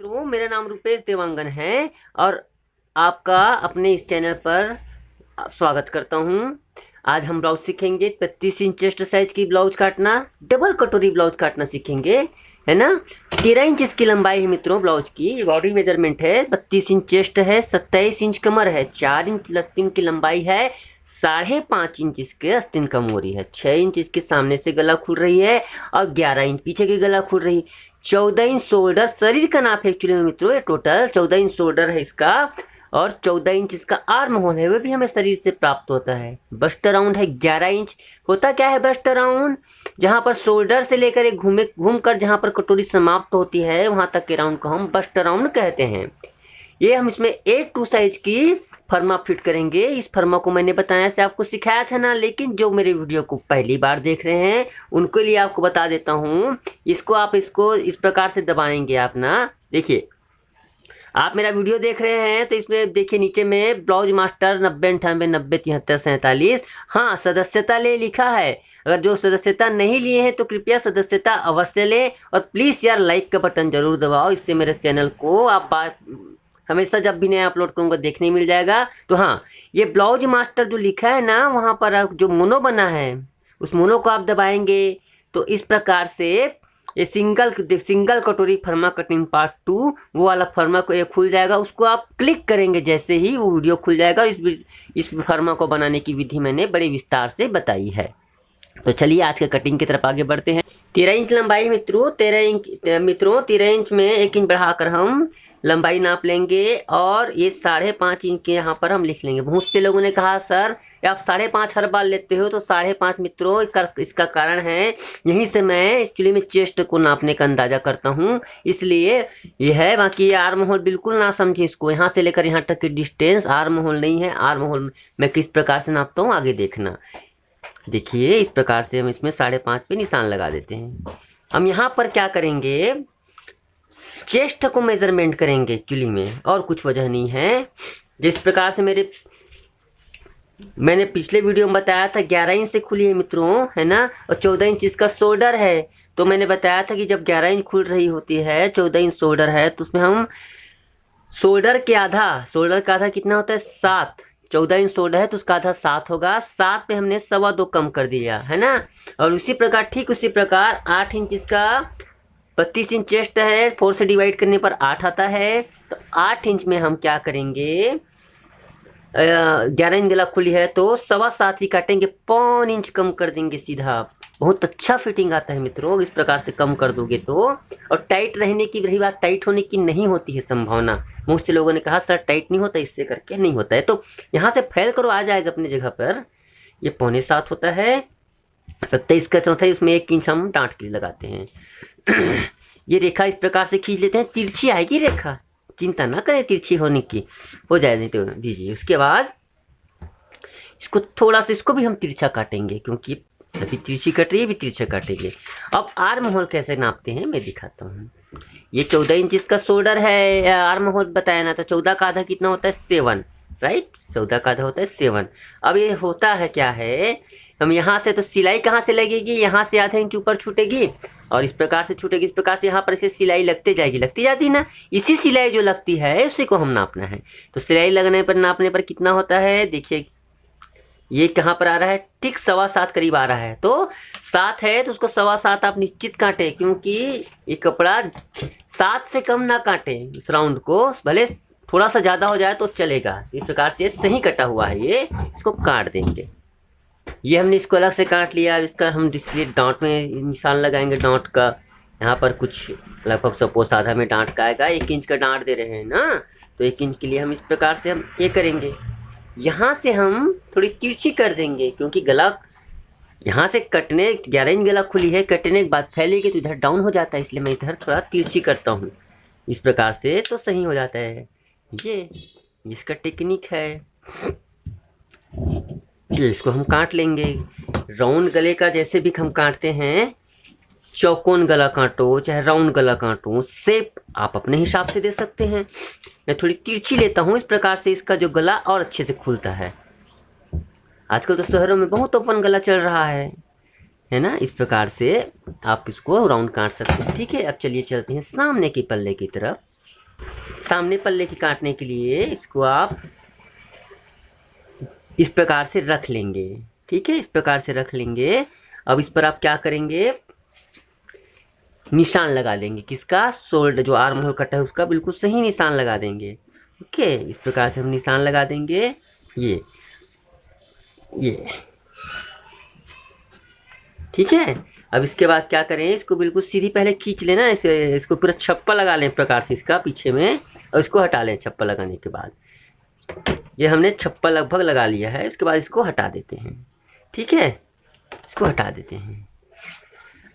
तो मेरा नाम रुपेश देवांगन है और आपका अपने इस चैनल पर स्वागत करता हूं। आज हम ब्लाउज सीखेंगे 35 इंच चेस्ट साइज की ब्लाउज काटना, डबल कटोरी ब्लाउज काटना सीखेंगे, है ना। 13 इंच इसकी लंबाई है मित्रों। ब्लाउज की बॉडी मेजरमेंट है 32 इंच चेस्ट है, 27 इंच कमर है, 4 इंच लस्तीन की लंबाई है, 5.5 इंच इसके आस्तीन का मोरी है, 6 इंच इसके सामने से गला खुल रही है और 11 इंच पीछे की गला खुल रही है। 14 इंच शोल्डर शरीर का नाप है एक्चुअली में मित्रों, ये टोटल 14 इंच शोल्डर है इसका और 14 इंच इसका आर्म होल है, वो भी हमें शरीर से प्राप्त होता है। बस्ट राउंड है 11 इंच। होता क्या है बस्ट राउंड? जहां पर शोल्डर से लेकर एक घूम कर जहां पर कटोरी समाप्त होती है वहां तक के राउंड को हम बस्ट राउंड कहते हैं। ये हम इसमें 8-2 साइज की फर्मा फिट करेंगे। इस फर्मा को मैंने बताया से आपको सिखाया था ना, लेकिन जो मेरे वीडियो को पहली बार देख रहे हैं उनके लिए आपको बता देता हूँ। इसको इस प्रकार से दबाएंगे आप ना। देखिए, आप मेरा वीडियो देख रहे हैं तो इसमें देखिए नीचे में ब्लाउज मास्टर 9098907347। हाँ, सदस्यता ले लिखा है। अगर जो सदस्यता नहीं लिए हैं तो कृपया सदस्यता अवश्य लें और प्लीज़ यार लाइक का बटन जरूर दबाओ। इससे मेरे चैनल को आप हमेशा जब भी नया अपलोड करूँगा देखने मिल जाएगा। तो हाँ, ये ब्लाउज मास्टर जो लिखा है ना वहाँ पर जो मोनो बना है उस मोनो को आप दबाएंगे तो इस प्रकार से ये सिंगल कटोरी फर्मा कटिंग पार्ट 2 वो वाला फर्मा को ये खुल जाएगा। उसको आप क्लिक करेंगे जैसे ही वो वीडियो खुल जाएगा। इस फर्मा को बनाने की विधि मैंने बड़े विस्तार से बताई है। तो चलिए आज के कटिंग की तरफ आगे बढ़ते हैं। 13 इंच लंबाई मित्रों, 13 इंच में 1 इंच बढ़ाकर हम लंबाई नाप लेंगे और ये 5.5 इंच के यहाँ पर हम लिख लेंगे। बहुत से लोगों ने कहा सर आप 5.5 हर बार लेते हो, तो 5.5 मित्रों इसका कारण है, यहीं से मैं एक्चुअली में चेस्ट को नापने का अंदाजा करता हूँ, इसलिए ये है। बाकी ये आर्म होल बिल्कुल ना समझे इसको, यहाँ से लेकर यहाँ तक की डिस्टेंस आर्म होल नहीं है। आर्म होल मैं किस प्रकार से नापता हूँ आगे देखना। देखिए इस प्रकार से हम इसमें 5.5 पे निशान लगा देते हैं। हम यहाँ पर क्या करेंगे, चेस्ट को मेजरमेंट करेंगे एक्चुअली में, और कुछ वजह नहीं है। जिस प्रकार से मैंने पिछले वीडियो में बताया था 11 इंच से खुली है मित्रों, है ना, और 14 इंच इसका शोल्डर है। तो मैंने बताया था कि जब 11 इंच खुल रही होती है, 14 इंच शोल्डर है, तो उसमें हम शोल्डर का आधा कितना होता है 7। 14 इंच शोल्डर है तो उसका आधा 7 होगा। 7 पे हमने 2.25 कम कर दिया, है ना। और ठीक उसी प्रकार 8 इंच इसका 32 इंच चेस्ट है, 4 से डिवाइड करने पर 8 आता है। तो 8 इंच में हम क्या करेंगे, 11 इंच गला खुली है तो 7.25 ही काटेंगे, 5 इंच कम कर देंगे सीधा। बहुत अच्छा फिटिंग आता है मित्रों इस प्रकार से कम कर दोगे तो। और टाइट रहने की रही बात, टाइट होने की नहीं होती है संभावना। बहुत से लोगों ने कहा सर टाइट नहीं होता, इससे करके नहीं होता है, तो यहाँ से फैल करो आ जाएगा अपनी जगह पर। ये 6.25 होता है। 27 का चौथाई, उसमें 1 इंच हम डांट के लगाते हैं। ये रेखा इस प्रकार से खींच लेते हैं, तिरछी आएगी रेखा, चिंता ना करें तिरछी होने की, हो जाए तो दीजिए। उसके बाद इसको थोड़ा सा, इसको भी हम तिरछा काटेंगे क्योंकि अभी तिरछी कट रही है, भी तिरछा काटेंगे। अब आर्म होल कैसे नापते हैं मैं दिखाता हूँ। ये 14 इंच इसका शोल्डर है, आर्म होल बताया ना, तो 14 का आधा कितना होता है 7, राइट। 14 का आधा होता है 7। अब ये होता है क्या है, हम यहाँ से तो सिलाई कहाँ से लगेगी, यहाँ से आधा इंच ऊपर छूटेगी और इस प्रकार से छूटेगी। इस प्रकार से यहाँ पर इसे सिलाई लगती जाती है ना। इसी सिलाई जो लगती है उसी को हम नापना है। तो सिलाई लगने पर नापने पर कितना होता है, देखिए ये कहाँ पर आ रहा है, ठीक 7.25 करीब आ रहा है। तो 7 है तो उसको 7.25 आप निश्चित काटे, क्योंकि ये कपड़ा 7 से कम ना काटे। इस राउंड को भले थोड़ा सा ज़्यादा हो जाए तो चलेगा। इस प्रकार से सही कटा हुआ है ये, इसको काट देंगे। ये हमने इसको अलग से काट लिया। इसका हम डिस्प्ले डांट में निशान लगाएंगे, डांट का। यहाँ पर कुछ लगभग सपोज आधा में डांट का आएगा, 1 इंच का डांट दे रहे हैं ना, तो 1 इंच के लिए हम इस प्रकार से हम ये करेंगे। यहाँ से हम थोड़ी तिरछी कर देंगे, क्योंकि गला यहाँ से कटने 11 इंच गला खुली है, कटने के बाद फैलेगी तो इधर डाउन हो जाता है, इसलिए मैं इधर थोड़ा तिरछी करता हूँ इस प्रकार से, तो सही हो जाता है। ये इसका टेक्निक है। ये इसको हम काट लेंगे राउंड गले का, जैसे भी हम काटते हैं। चौकोन गला काटो चाहे राउंड गला काटो, शेप आप अपने हिसाब से दे सकते हैं। मैं थोड़ी तिरछी लेता हूँ, इस प्रकार से इसका जो गला और अच्छे से खुलता है। आजकल तो शहरों में बहुत ओपन गला चल रहा है ना। इस प्रकार से आप इसको राउंड काट सकते हैं, ठीक है। अब चलिए चलते हैं सामने के पल्ले की तरफ। सामने पल्ले की काटने के लिए इसको आप इस प्रकार से रख लेंगे। ठीक है, इस प्रकार से रख लेंगे। अब इस पर आप क्या करेंगे, निशान लगा देंगे। किसका? शोल्डर, जो आर्म होल कट है उसका बिल्कुल सही निशान लगा देंगे। ओके, इस प्रकार से हम निशान लगा देंगे। ये ठीक है। अब इसके बाद क्या करें, इसको बिल्कुल सीधी पहले खींच लेना, इसको पूरा छप्पा लगा लें प्रकार से इसका पीछे में, और इसको हटा लें। छप्पा लगाने के बाद ये हमने छप्पा लगभग लगा लिया है। इसके बाद इसको हटा देते हैं। ठीक है, इसको हटा देते हैं।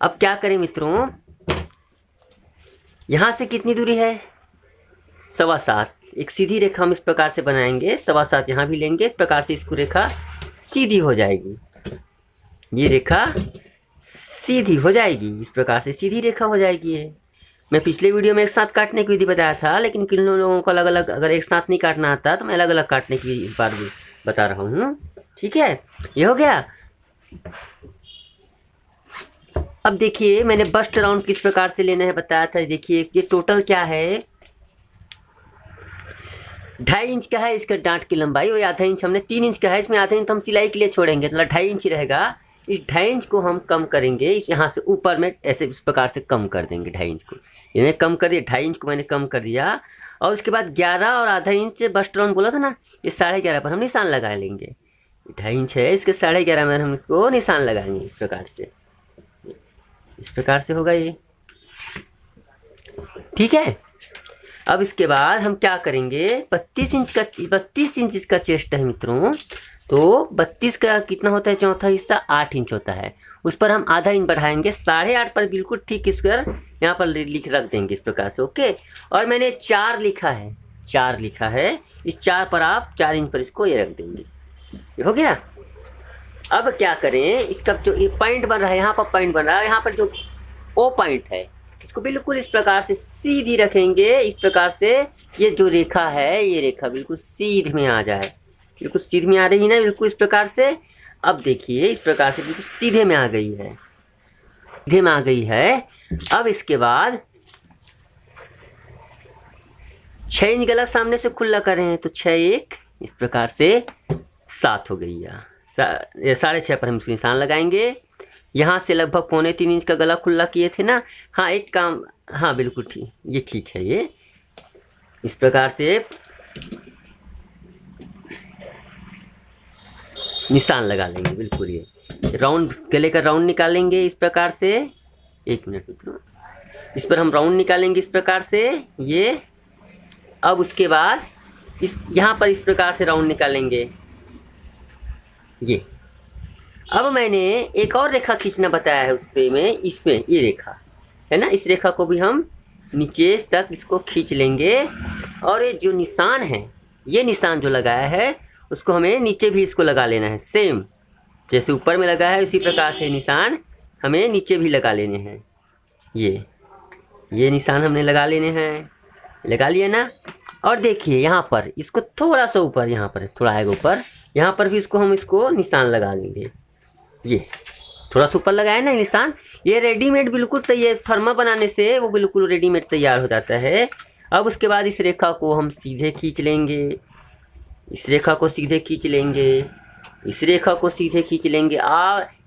अब क्या करें मित्रों, यहाँ से कितनी दूरी है? 7.25। एक सीधी रेखा हम इस प्रकार से बनाएंगे, 7.25 यहाँ भी लेंगे। इस प्रकार से इसको रेखा सीधी हो जाएगी। ये रेखा सीधी हो जाएगी, इस प्रकार से सीधी रेखा हो जाएगी। ये मैं पिछले वीडियो में एक साथ काटने की विधि बताया था, लेकिन किन लोगों को अलग अलग, अगर एक साथ नहीं काटना आता तो मैं अलग अलग काटने की इस बार भी बता रहा हूँ। ठीक है, ये हो गया। अब देखिए, मैंने बस्ट राउंड किस प्रकार से लेना है बताया था। देखिए ये टोटल क्या है, 2.5 इंच का है इसका डांट की लंबाई, और आधा इंच हमने 3 इंच का है, इसमें आधा इंच तो हम सिलाई के लिए छोड़ेंगे, मतलब 2.5 इंच रहेगा। इस 2.5 इंच को हम कम करेंगे, इस यहाँ से ऊपर में ऐसे इस प्रकार से कम कर देंगे 2.5 इंच को। ये मैंने कम कर दिया, 2.5 इंच को मैंने कम कर दिया। और उसके बाद 11 और आधा इंच बस्ट राउंड बोला था ना, ये 11.5 पर हम निशान लगा लेंगे। 2.5 इंच है, इसके 11.5 में हम इसको निशान लगाएंगे इस प्रकार से। इस प्रकार से होगा ये। ठीक है, अब इसके बाद हम क्या करेंगे, 32 इंच इसका चेस्ट है मित्रों। तो 32 का कितना होता है, चौथा हिस्सा 8 इंच होता है। उस पर हम आधा इंच बढ़ाएंगे, 8.5 पर बिल्कुल ठीक स्क्वायर यहाँ पर लिख रख देंगे इस प्रकार से। ओके, और मैंने 4 लिखा है, 4 लिखा है। इस 4 पर आप 4 इंच पर इसको ये रख देंगे। ये हो गया। अब क्या करें, इसका जो ये पॉइंट बन रहा है, यहाँ पर पॉइंट बन रहा है, यहाँ पर जो ओ पॉइंट है इसको बिल्कुल इस प्रकार से सीधी रखेंगे। इस प्रकार से ये जो रेखा है, ये रेखा बिल्कुल सीधे में आ जाए। बिल्कुल सीधे में आ रही है ना, बिल्कुल इस प्रकार से। अब देखिए इस प्रकार से बिल्कुल सीधे में आ गई है, सीधे में आ गई है। अब इसके बाद 6 इंच गला सामने से खुला कर रहे हैं, तो 6 1 इस प्रकार से 7 हो गई है। 6.5 पर हम इसको निशान लगाएंगे। यहाँ से लगभग 2.25 इंच का गला खुला किए थे ना। हाँ, एक काम, हाँ बिल्कुल ठीक, ये ठीक है। ये इस प्रकार से निशान लगा लेंगे बिल्कुल। ये राउंड, गले का राउंड निकालेंगे इस प्रकार से। 1 मिनट मित्रों, इस पर हम राउंड निकालेंगे इस प्रकार से ये। अब उसके बाद इस यहाँ पर इस प्रकार से राउंड निकालेंगे ये। अब मैंने एक और रेखा खींचना बताया है उस पे में, इसमें ये रेखा है ना, इस रेखा को भी हम नीचे तक इसको खींच लेंगे। और ये जो निशान है, ये निशान जो लगाया है उसको हमें नीचे भी इसको लगा लेना है। सेम जैसे ऊपर में लगा है उसी प्रकार से निशान हमें नीचे भी लगा लेने हैं। ये निशान हमने लगा लेने हैं, लगा लिया ना। और देखिए यहाँ पर इसको थोड़ा सा ऊपर, यहाँ पर थोड़ा आएगा ऊपर, यहाँ पर भी इसको हम इसको निशान लगा लेंगे। ये थोड़ा सा ऊपर लगाया ना निशान। ये रेडीमेड बिल्कुल तैयार, फर्मा बनाने से वो बिल्कुल रेडीमेड तैयार हो जाता है। अब उसके बाद इस रेखा को हम सीधे खींच लेंगे, इस रेखा को सीधे खींच लेंगे, इस रेखा को सीधे खींच लेंगे।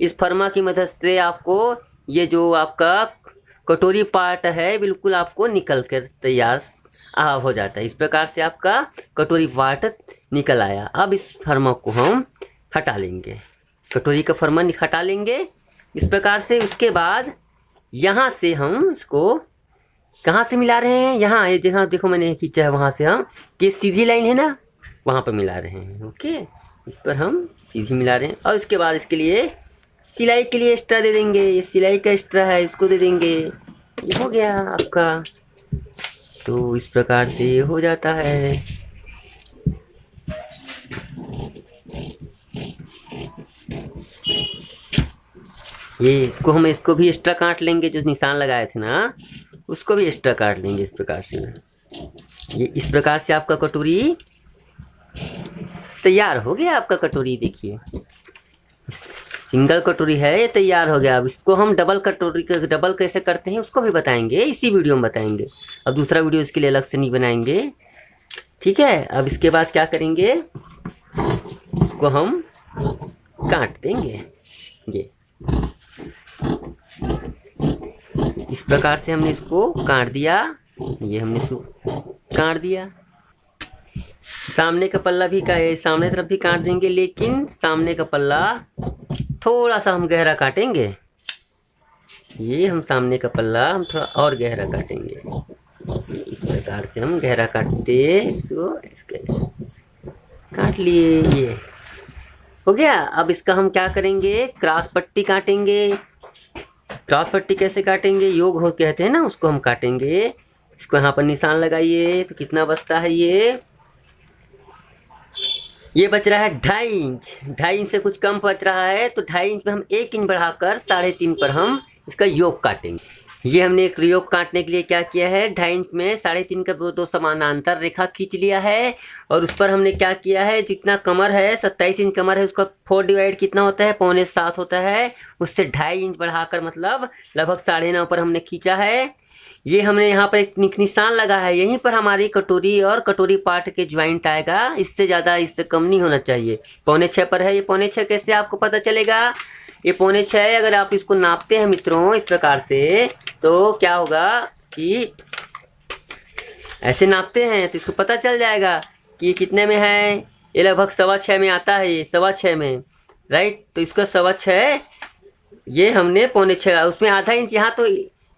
इस फर्मा की मदद से आपको ये जो आपका कटोरी पार्ट है बिल्कुल आपको निकल कर तैयार हो जाता है। इस प्रकार से आपका कटोरी पार्ट निकल आया। अब इस फर्मा को हम हटा लेंगे, कटोरी का फर्मा हटा लेंगे इस प्रकार से। उसके बाद यहाँ से हम इसको कहाँ से मिला रहे हैं, यहाँ ये जहाँ देखो मैंने खींचा है वहाँ से हम, कि सीधी लाइन है ना, वहाँ पर मिला रहे हैं। ओके, इस पर हम सीधी मिला रहे हैं। और उसके बाद इसके लिए सिलाई के लिए एक्स्ट्रा दे देंगे, ये सिलाई का एक्स्ट्रा है इसको दे देंगे। ये हो गया आपका। तो इस प्रकार से ये हो जाता है। ये इसको भी एक्स्ट्रा काट लेंगे, जो निशान लगाए थे ना उसको भी एक्स्ट्रा काट लेंगे इस प्रकार से। ये इस प्रकार से आपका कटोरी तैयार हो गया। आपका कटोरी देखिए सिंगल कटोरी है, ये तैयार हो गया। अब इसको हम डबल कटोरी डबल कैसे करते हैं उसको भी बताएंगे, इसी वीडियो में बताएंगे। अब दूसरा वीडियो इसके लिए अलग से नहीं बनाएंगे, ठीक है। अब इसके बाद क्या करेंगे, इसको हम काट देंगे। ये इस प्रकार से हमने इसको काट दिया, ये हमने इसको काट दिया। सामने का पल्ला भी सामने तरफ भी काट देंगे, लेकिन सामने का पल्ला थोड़ा सा हम गहरा काटेंगे। ये हम सामने का पल्ला हम थोड़ा और गहरा काटेंगे। इस प्रकार से हम गहरा काटते इसको, इसके काट लिए, ये हो गया। अब इसका हम क्या करेंगे, क्रॉस पट्टी काटेंगे। क्रॉस पट्टी कैसे काटेंगे, योग हो कहते हैं ना, उसको हम काटेंगे। इसको यहाँ पर निशान लगाइए तो कितना बचता है, ये बच रहा है 2.5 इंच। 2.5 इंच से कुछ कम बच रहा है, तो 2.5 इंच में हम 1 इंच बढ़ाकर 3.5 पर हम इसका योग काटेंगे। ये हमने एक योग काटने के लिए क्या किया है, 2.5 इंच में 3.5 का दो समानांतर रेखा खींच लिया है। और उस पर हमने क्या किया है, जितना कमर है 27 इंच कमर है, उसका 4 डिवाइड कितना होता है, 6.25 होता है। उससे 2.5 इंच बढ़ाकर मतलब लगभग 9.5 पर हमने खींचा है। ये हमने यहाँ पर एक निशान लगा है, यहीं पर हमारी कटोरी और कटोरी पार्ट के ज्वाइंट आएगा। इससे ज़्यादा, इससे कम नहीं होना चाहिए। 6.25 पर है। ये 6.25 कैसे आपको पता चलेगा, ये 6.25 अगर आप इसको नापते हैं मित्रों इस प्रकार से, तो क्या होगा कि ऐसे नापते हैं तो इसको पता चल जाएगा कि ये कितने में है। ये लगभग 6.25 में आता है, ये 6.25 में, राइट। तो इसका 6.25 ये हमने 6.25, उसमें आधा इंच यहाँ, तो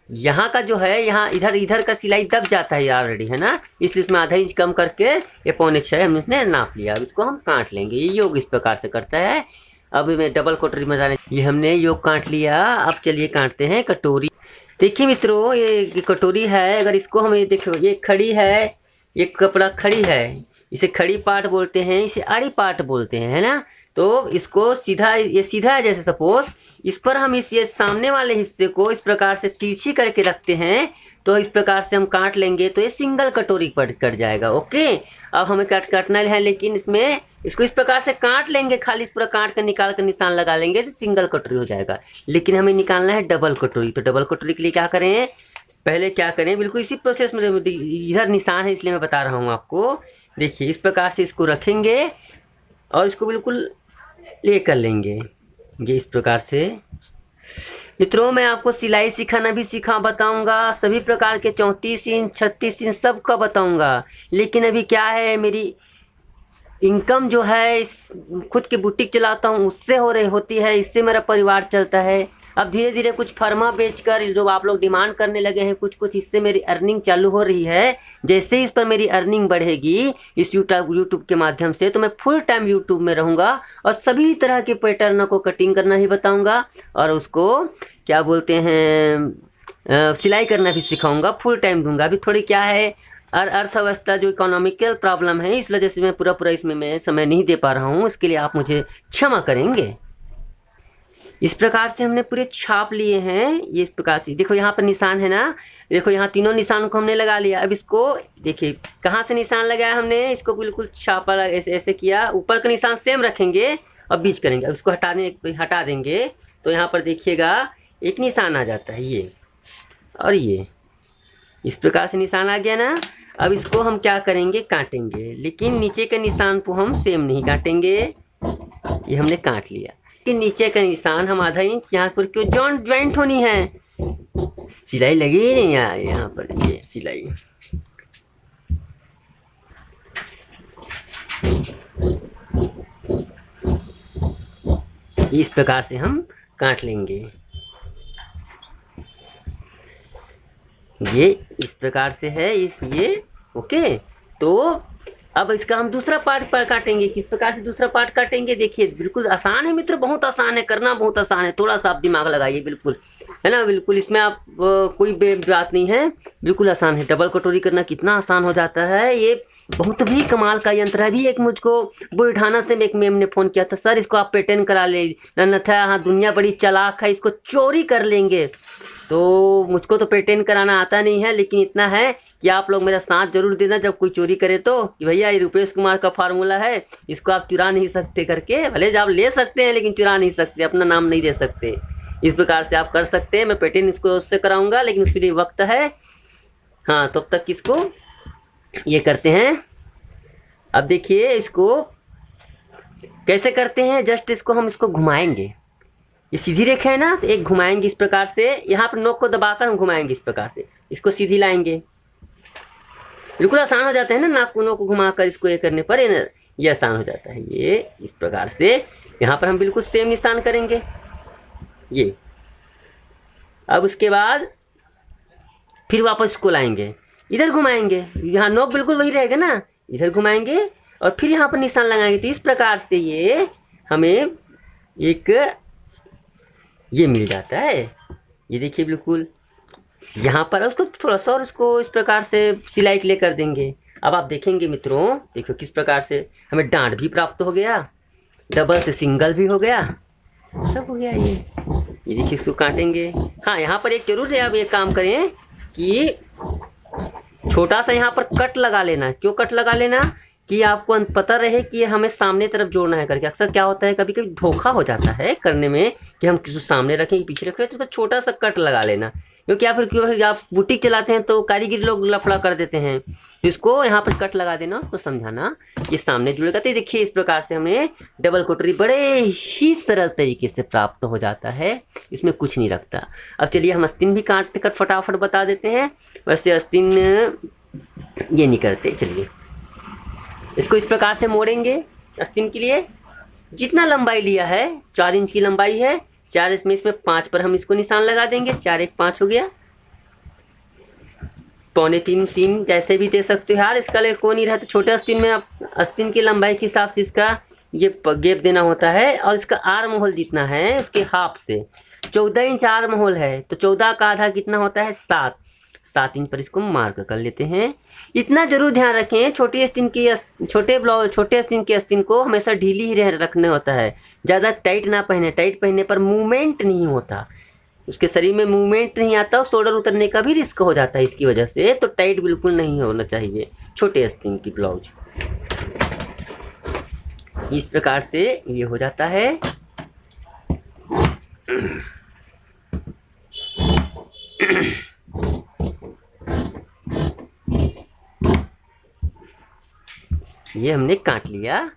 यहाँ का जो है, यहाँ इधर का सिलाई दब जाता है ऑलरेडी, है ना, इसलिए इसमें आधा इंच कम करके ये 6.25 हमने इसने नाप लिया। अब इसको हम काट लेंगे। ये योग इस प्रकार से करता है। अब मैं डबल कटोरी में डालें, ये हमने योग काट लिया। अब चलिए काटते हैं कटोरी। देखिए मित्रों, ये कटोरी है, अगर इसको हम ये देखो, ये खड़ी है, ये कपड़ा खड़ी है, इसे खड़ी पार्ट बोलते हैं, इसे आड़ी पार्ट बोलते हैं, है ना। तो इसको सीधा, ये सीधा है जैसे सपोज, इस पर हम ये सामने वाले हिस्से को इस प्रकार से तिरछी करके रखते हैं, तो इस प्रकार से हम काट लेंगे तो ये सिंगल कटोरी पर कट जाएगा। ओके, अब हमें काटना है, लेकिन इसमें इसको इस प्रकार से काट लेंगे, खाली पूरा काट कर निकाल कर निशान लगा लेंगे तो सिंगल कटोरी हो जाएगा। लेकिन हमें निकालना है डबल कटोरी। तो डबल कटोरी के लिए क्या करें, पहले क्या करें, बिल्कुल इसी प्रोसेस में, इधर निशान है इसलिए मैं बता रहा हूँ आपको। देखिए इस प्रकार से इसको रखेंगे और इसको बिल्कुल ले कर लेंगे, ये इस प्रकार से। मित्रों, मैं आपको सिलाई सिखाना भी बताऊंगा, सभी प्रकार के 34 इंच 36 इंच सब का बताऊंगा। लेकिन अभी क्या है, मेरी इनकम जो है, खुद की बुटीक चलाता हूँ उससे होती है, इससे मेरा परिवार चलता है। अब धीरे धीरे कुछ फर्मा बेचकर जो आप लोग डिमांड करने लगे हैं कुछ, इससे मेरी अर्निंग चालू हो रही है। जैसे ही इस पर मेरी अर्निंग बढ़ेगी इस यूट्यूब के माध्यम से, तो मैं फुल टाइम यूट्यूब में रहूँगा और सभी तरह के पैटर्न को कटिंग करना ही बताऊँगा और उसको क्या बोलते हैं, सिलाई करना भी सिखाऊँगा, फुल टाइम दूंगा। अभी थोड़ी क्या है, अर्थव्यवस्था जो इकोनॉमिकल प्रॉब्लम है, इस वजह से मैं पूरा इसमें मैं समय नहीं दे पा रहा हूँ। इसके लिए आप मुझे क्षमा करेंगे। इस प्रकार से हमने पूरे छाप लिए हैं। ये इस प्रकार से देखो, यहाँ पर निशान है ना, देखो यहाँ तीनों निशान को हमने लगा लिया। अब इसको देखिए कहाँ से निशान लगाया हमने, इसको बिल्कुल छापा ऐसे किया। ऊपर का निशान सेम रखेंगे और बीच करेंगे। अब इसको हटा देंगे तो यहाँ पर देखिएगा एक निशान आ जाता है, ये और ये इस प्रकार से निशान आ गया ना। अब इसको हम क्या करेंगे, काटेंगे, लेकिन नीचे के निशान को हम सेम नहीं काटेंगे। ये हमने काट लिया कि नीचे का निशान हम आधा इंच यहाँ पर क्यों ज्वाइंट होनी है, सिलाई लगी नहीं यहाँ पर, ये सिलाई इस प्रकार से हम काट लेंगे। ये इस प्रकार से है ये ओके। तो अब इसका हम दूसरा पार्ट पर काटेंगे। किस प्रकार से दूसरा पार्ट काटेंगे, देखिए बिल्कुल आसान है मित्र, बहुत आसान है, करना बहुत आसान है। थोड़ा सा आप दिमाग लगाइए, बिल्कुल है ना, बिल्कुल इसमें आप कोई बात नहीं है, बिल्कुल आसान है। डबल कटोरी करना कितना आसान हो जाता है, ये बहुत भी कमाल का यंत्र है। अभी एक मुझको बुलढाना से एक मैम ने फ़ोन किया था, सर इसको आप पेटेंट करा ले, अन्यथा हाँ दुनिया बड़ी चालाक है, इसको चोरी कर लेंगे। तो मुझको तो पेटेंट कराना आता नहीं है, लेकिन इतना है कि आप लोग मेरा साथ जरूर देना जब कोई चोरी करे तो, कि भैया ये रुपेश कुमार का फार्मूला है, इसको आप चुरा नहीं सकते करके। भले आप ले सकते हैं लेकिन चुरा नहीं सकते, अपना नाम नहीं दे सकते। इस प्रकार से आप कर सकते हैं। मैं पेटेंट इसको उससे कराऊंगा, लेकिन उसके लिए वक्त है। हाँ, तब तक किसको ये करते हैं। अब देखिए इसको कैसे करते हैं। जस्ट इसको हम इसको घुमाएंगे, ये सीधी रेखा है ना, तो एक घुमाएंगे इस प्रकार से। यहाँ पर नोक को दबाकर हम घुमाएंगे इस प्रकार से, इसको सीधी लाएंगे। बिल्कुल आसान हो जाता है ना, नाक को नोक को घुमाकर इसको ये करने पर ये आसान हो जाता है। ये इस प्रकार से यहाँ पर हम बिल्कुल सेम निशान करेंगे ये। अब उसके बाद फिर वापस इसको लाएंगे, इधर घुमाएंगे, यहाँ नोक बिल्कुल वही रहेगा ना, इधर घुमाएंगे और फिर यहाँ पर निशान लगाएंगे। तो इस प्रकार से ये हमें एक ये मिल जाता है। ये देखिए बिल्कुल यहाँ पर उसको थोड़ा सा और उसको इस प्रकार से सिलाई के लिए कर देंगे। अब आप देखेंगे मित्रों, देखो किस प्रकार से हमें डांट भी प्राप्त हो गया, डबल से सिंगल भी हो गया, सब हो गया। ये देखिए इसको काटेंगे। हाँ, यहाँ पर एक जरूर है, आप ये काम करें कि छोटा सा यहाँ पर कट लगा लेना। क्यों कट लगा लेना? कि आपको पता रहे कि ये हमें सामने तरफ जोड़ना है करके। अक्सर क्या होता है, कभी कभी धोखा हो जाता है करने में कि हम किसी सामने रखें पीछे रखें, तो छोटा सा कट लगा लेना। क्योंकि या फिर आप बुटीक चलाते हैं तो कारीगर लोग लफड़ा कर देते हैं, तो इसको यहाँ पर कट लगा देना, उसको समझाना ये सामने जुड़ेगा। तो देखिए इस प्रकार से हमें डबल कटोरी बड़े ही सरल तरीके से प्राप्त हो जाता है, इसमें कुछ नहीं रखता। अब चलिए हम आस्तीन भी काट कर फटाफट बता देते हैं। वैसे आस्तीन ये नहीं करते। चलिए इसको इस प्रकार से मोड़ेंगे। आस्तीन के लिए जितना लंबाई लिया है, 4 इंच की लंबाई है, 4 इसमें 5 पर हम इसको निशान लगा देंगे। 4 1 5 हो गया। 2.25 3 जैसे भी दे सकते हो यार, इसका ले को नहीं रहा। तो छोटे आस्तीन में आप आस्तीन की लंबाई के हिसाब से इसका ये गैप देना होता है, और इसका आर्म होल जितना है उसके हाफ से 14 इंच आर्म होल है, तो 14 का आधा कितना होता है 7 इंच पर इसको मार्क कर लेते हैं। इतना जरूर ध्यान रखें, छोटे आस्तीन की आस्तीन को हमेशा ढीली ही रखना होता है, ज़्यादा टाइट ना पहने। टाइट पहनने पर मूवमेंट नहीं होता, उसके शरीर में मूवमेंट नहीं आता, और शोल्डर उतरने का भी रिस्क हो जाता है इसकी वजह से। तो टाइट बिल्कुल नहीं होना चाहिए छोटे आस्तीन की ब्लाउज। इस प्रकार से ये हो जाता है। ये हमने काट लिया,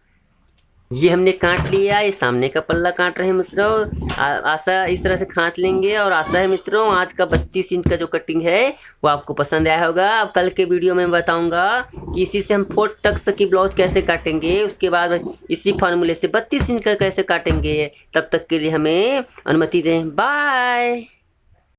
ये सामने का पल्ला काट रहे हैं मित्रों। आशा इस तरह से काट लेंगे, और आशा है मित्रों आज का 32 इंच का जो कटिंग है वो आपको पसंद आया होगा। अब कल के वीडियो में बताऊंगा कि इसी से हम 4 टक्स की ब्लाउज कैसे काटेंगे, उसके बाद इसी फार्मूले से 32 इंच का कैसे काटेंगे। तब तक के लिए हमें अनुमति दें। बाय।